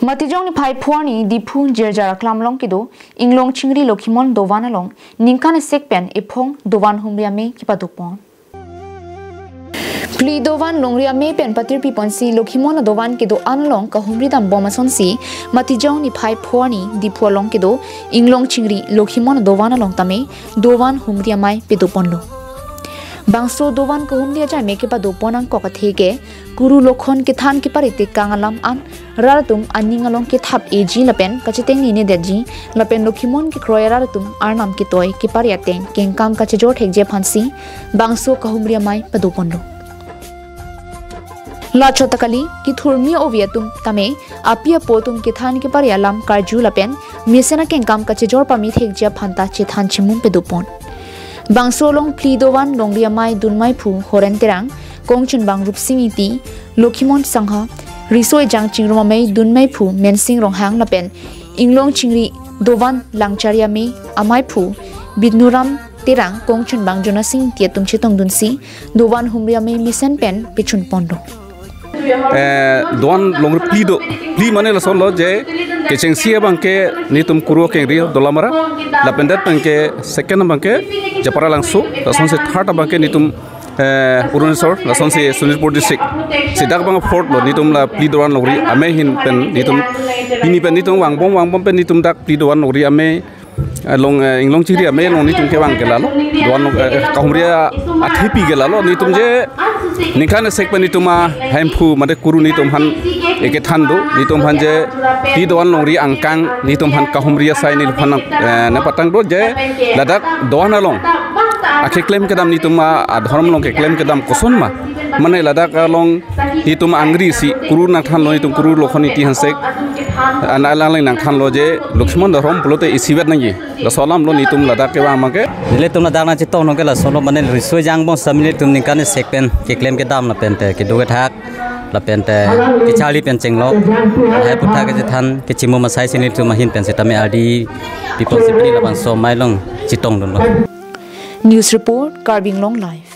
Matijong ni pai phuani Diphu jerjara klamlong kido Inglongchingri Lakhimon Dovan along ningkan sekpen ephong Dovan Humri Amei kipadukpon Pli Dovan Humri Amei pen patir piponsi Lakhimon Dovan kido anlong ka humri dam bomason si Matijong ni pai phuani Diphu along kido Inglongchingri Lakhimon Dovan along tame Dovan Humri Amei pedupon lo Bangso Dovan ko humri aja me ke paduponang ko kathege guru lokhon ke than ke parite kangalam an raratum aningalong ke thap eji lapen kachiteng ni ne deji lapen Lakhimon ke kroya raratum arnam ke toy ke pariateng kengkam kache jor thekje phansi bangso ka humri amai padupon lo la chotakali ki thurmi oviatum tame apia potum ke than ke parialam karju lapen mesena kengkam kache jor pami thekje phanta che than chimum pedupon Bangsolong Pli Dovan Humri Amei Dunmai Phu Horen Terang Kongchun Bang Rupsing Iti Lakhimon Sangha Risoi Jang Chingri Amei Dunmai Phu Mensing Ronghang Lapen Inglongchingri Dovan Langchari Amei Amai Phu Bidnuram Terang Kongchun Bang Jonasing Tietum Chitong Dunsi Dovan Humri Amei Misen Pen Pichun Pondo Dovan Humri Pli mane lason lo je keceng sia bangke nitum kuro keng rio dolamara lapendat bangke second bangke japara langsung lason se third bangke nitum Urunisor lason se Sunilpur district sidak bang fourth lo nitum la Pli Dovan Humri Amei hin pen nitum ini pen nitum wangbom pen nitum dak Pli Dovan Humri Amei long Inglongchingri Amei long nitum ke bang kelalo Dovan kahumria athipi kelalo nitum je nikhan sekpen nituma hemphu made kuru nitum han eke thando nitum han je Pli Dovan Humri angkang nitum han kahumria sai nil phan na patang do je ladak Dovan along akhe claim kedam nituma adhoram long ke claim kedam koson ma mane ladak along nitum angri si kuru na than lo nitum kuru lokhoni ti han sek analang nang than lo je Lakhimon Dovan plote isibet nangi la solam lo nitum ladak ke wa make le tum na dana chitong no ke la solo mane risoi jang bon samile tum nikane sekpen ke claim ke dam na pente ke doge thak la pente ke chali pen chenglo hai putha ke than ke chimu masai sini tu mahin pen setame adi people sipri la ban so mailong chitong don News report Carbing Long Life